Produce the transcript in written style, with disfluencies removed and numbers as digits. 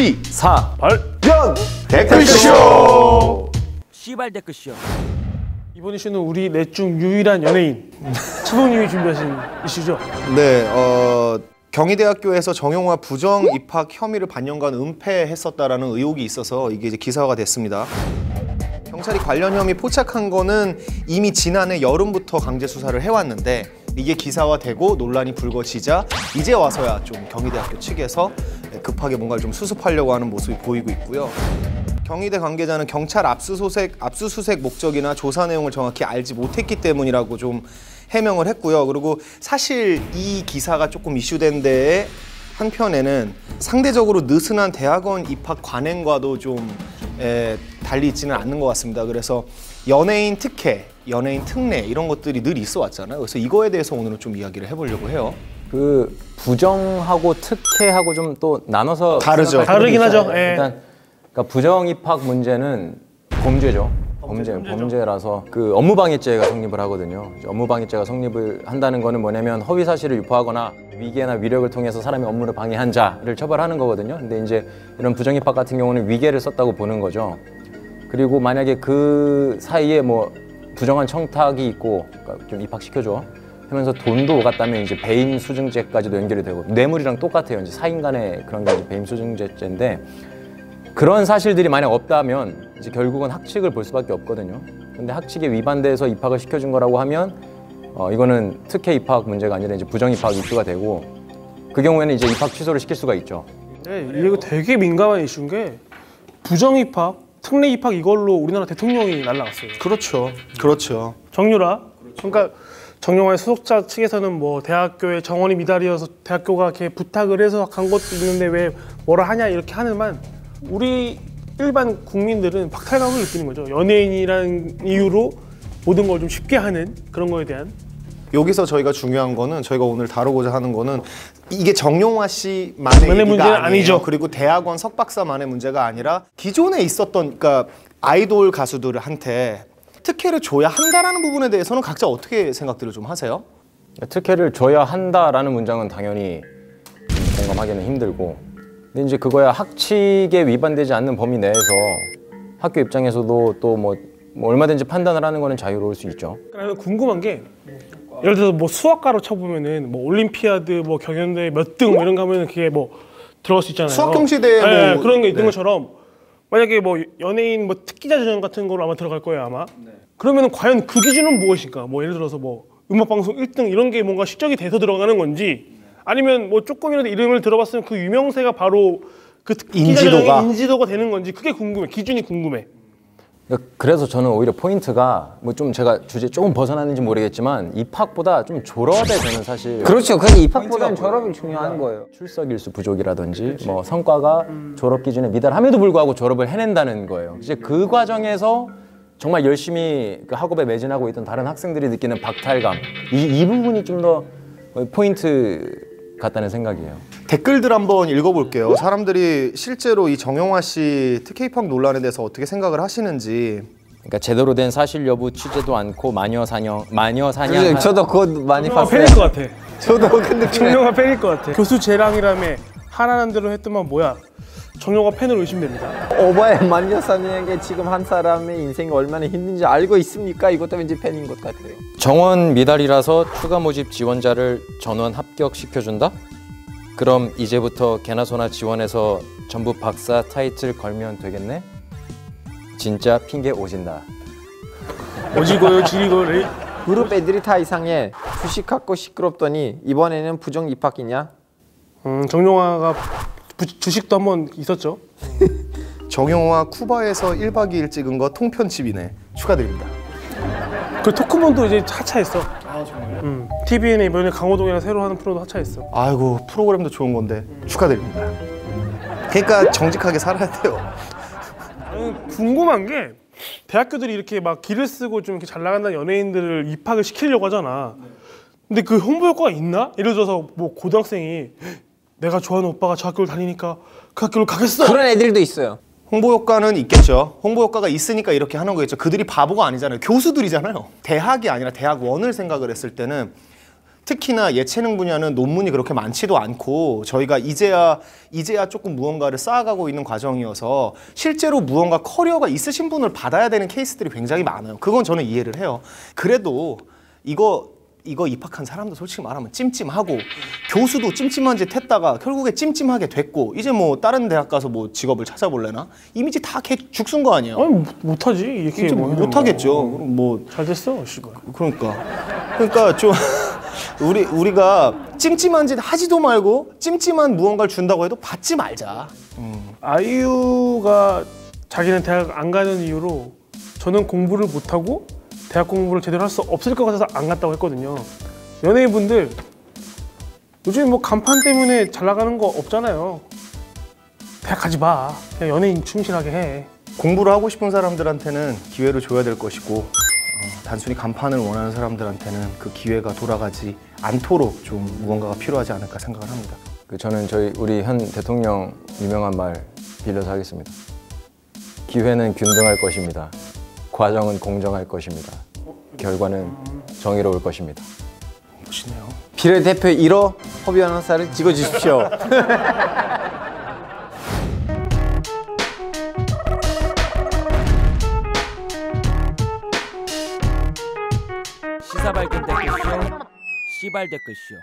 시사 발견 댓글쇼. 씨발 댓글쇼. 이번 이슈는 우리 넷 중 유일한 연예인 차범님이 준비하신 이슈죠? 네, 경희대학교에서 정용화 부정 입학 혐의를 반년간 은폐했었다라는 의혹이 있어서 이게 이제 기사화가 됐습니다. 경찰이 관련 혐의 포착한 거는 이미 지난해 여름부터 강제 수사를 해왔는데 이게 기사화되고 논란이 불거지자 이제 와서야 좀 경희대학교 측에서 급하게 뭔가를 좀 수습하려고 하는 모습이 보이고 있고요. 경희대 관계자는 경찰 압수수색 목적이나 조사 내용을 정확히 알지 못했기 때문이라고 좀 해명을 했고요. 그리고 사실 이 기사가 조금 이슈된 데에 한편에는 상대적으로 느슨한 대학원 입학 관행과도 좀 달리 있지는 않는 것 같습니다. 그래서 연예인 특혜, 연예인 특례 이런 것들이 늘 있어 왔잖아요. 그래서 이거에 대해서 오늘은 좀 이야기를 해보려고 해요. 그 부정하고 특혜하고 좀 또 나눠서 다르죠. 다르긴 하죠. 일단 그러니까 부정 입학 문제는 범죄죠. 범죄라서 그 업무방해죄가 성립을 하거든요. 업무방해죄가 성립을 한다는 거는 뭐냐면 허위 사실을 유포하거나 위계나 위력을 통해서 사람의 업무를 방해한 자를 처벌하는 거거든요. 근데 이제 이런 부정 입학 같은 경우는 위계를 썼다고 보는 거죠. 그리고 만약에 그 사이에 뭐 부정한 청탁이 있고 그러니까 좀 입학시켜줘 하면서 돈도 오갔다면 이제 배임 수증죄까지도 연결이 되고 뇌물이랑 똑같아요. 이제 사인 간의 그런 게 이제 배임 수증죄인데 그런 사실들이 만약 없다면 이제 결국은 학칙을 볼 수밖에 없거든요. 근데 학칙에 위반돼서 입학을 시켜준 거라고 하면 이거는 특혜 입학 문제가 아니라 이제 부정 입학 이슈가 되고 그 경우에는 이제 입학 취소를 시킬 수가 있죠. 네, 이거 되게 민감한 이슈인 게 부정 입학, 특례 입학 이걸로 우리나라 대통령이 날라갔어요. 그렇죠. 그렇죠. 정유라. 그러니까 정용화의 소속자 측에서는 뭐 대학교의 정원이 미달이어서 대학교가 이렇게 부탁을 해서 간 것도 있는데 왜 뭐라 하냐 이렇게 하는만 우리 일반 국민들은 박탈감을 느끼는 거죠. 연예인이라는 이유로 모든 걸 좀 쉽게 하는 그런 거에 대한. 여기서 저희가 중요한 거는 저희가 오늘 다루고자 하는 거는 이게 정용화 씨만의 얘기가 문제는 아니죠. 그리고 대학원 석박사만의 문제가 아니라 기존에 있었던 그러니까 아이돌 가수들한테 특혜를 줘야 한다라는 부분에 대해서는 각자 어떻게 생각들을 좀 하세요? 특혜를 줘야 한다라는 문장은 당연히 공감하기는 힘들고 근데 이제 그거야 학칙에 위반되지 않는 범위 내에서 학교 입장에서도 또 뭐 얼마든지 판단을 하는 거는 자유로울 수 있죠. 그러니까 궁금한 게 예를 들어서 뭐 수학과로 쳐보면은 뭐 올림피아드 뭐 경연대 몇 등 뭐 이런 거 하면은 그게 뭐 들어갈 수 있잖아요. 수학 경시대에 네, 뭐 그런 게 있는 것처럼 만약에 뭐 연예인 뭐 특기자 전형 같은 거로 아마 들어갈 거예요 아마. 그러면은 과연 그 기준은 무엇일까? 뭐 예를 들어서 뭐 음악방송 1등 이런 게 뭔가 실적이 돼서 들어가는 건지 아니면 뭐 조금이라도 이름을 들어봤으면 그 유명세가 바로 그 특기자 전형의 인지도가 되는 건지 그게 궁금해. 기준이 궁금해. 그래서 저는 오히려 포인트가 뭐 좀 제가 주제 조금 벗어나는지 모르겠지만 입학보다 좀 졸업에 저는 사실 그렇죠. 근데 입학보다는 졸업이 중요한 거예요. 출석 일수 부족이라든지 뭐 성과가 졸업 기준에 미달함에도 불구하고 졸업을 해낸다는 거예요. 이제 그 과정에서 정말 열심히 그 학업에 매진하고 있던 다른 학생들이 느끼는 박탈감 이 부분이 좀 더 포인트 같다는 생각이에요. 댓글들 한번 읽어볼게요. 사람들이 실제로 이 정용화 씨 특혜 입학 논란에 대해서 어떻게 생각을 하시는지. 그러니까 제대로 된 사실 여부 취재도 않고 마녀 사냥 저도 그거 많이 봤어요. 팬일 것 같아. 저도 근데 정용화 팬일 것 같아. 교수 재량이라며 하라는 대로 했더만 뭐야. 정용화 팬으로 의심됩니다. 오바의 마녀사냥에 지금 한 사람의 인생이 얼마나 힘든지 알고 있습니까? 이것도 왠지 팬인 것 같아요. 정원 미달이라서 추가 모집 지원자를 전원 합격시켜준다? 그럼 이제부터 개나 소나 지원해서 전부 박사 타이틀 걸면 되겠네? 진짜 핑계 오진다. 오지고요 지리고를. 그룹 애들이 다 이상해. 주식 갖고 시끄럽더니 이번에는 부정 입학이냐? 정용화가 주식도 한번 있었죠. 정용화 쿠바에서 1박 2일 찍은 거 통편집이네. 축하드립니다. 그 토크몬도 이제 하차했어. 아 정말요? TVN에 이번에 강호동이랑 새로 하는 프로도 하차했어. 아이고 프로그램도 좋은 건데 축하드립니다. 그러니까 정직하게 살아야 돼요. 궁금한 게 대학교들이 이렇게 막 기를 쓰고 좀 이렇게 잘 나간다는 연예인들을 입학을 시키려고 하잖아. 근데 그 홍보 효과가 있나? 예를 들어서 뭐 고등학생이 내가 좋아하는 오빠가 저 학교를 다니니까 그 학교를 가겠어. 그런 애들도 있어요. 홍보 효과는 있겠죠. 홍보 효과가 있으니까 이렇게 하는 거겠죠. 그들이 바보가 아니잖아요. 교수들이잖아요. 대학이 아니라 대학원을 생각을 했을 때는 특히나 예체능 분야는 논문이 그렇게 많지도 않고 저희가 이제야 조금 무언가를 쌓아가고 있는 과정이어서 실제로 무언가 커리어가 있으신 분을 받아야 되는 케이스들이 굉장히 많아요. 그건 저는 이해를 해요. 그래도 이거 입학한 사람도 솔직히 말하면 찜찜하고 교수도 찜찜한 짓 했다가 결국에 찜찜하게 됐고 이제 뭐 다른 대학 가서 뭐 직업을 찾아볼래나? 이미지 다 죽순 거 아니에요? 아니 못하지 이렇게 진짜 뭐 못하겠죠. 뭐 잘 됐어 씨발. 그러니까 좀 우리가 찜찜한 짓 하지도 말고 찜찜한 무언가를 준다고 해도 받지 말자. 아이유가 자기는 대학 안 가는 이유로 저는 공부를 못하고 대학 공부를 제대로 할 수 없을 것 같아서 안 갔다고 했거든요. 연예인분들 요즘 뭐 간판 때문에 잘 나가는 거 없잖아요. 대학 가지 마. 그냥 연예인 충실하게 해. 공부를 하고 싶은 사람들한테는 기회를 줘야 될 것이고 단순히 간판을 원하는 사람들한테는 그 기회가 돌아가지 않도록 좀 무언가가 필요하지 않을까 생각을 합니다. 저는 우리 현 대통령 유명한 말 빌려서 하겠습니다. 기회는 균등할 것입니다. 과정은 공정할 것입니다. 결과는 정의로울 것입니다. 멋있네요. 비례대표 1호 허비 아나운서를 찍어주십시오. 시사발견 댓글쇼, 시발 댓글쇼.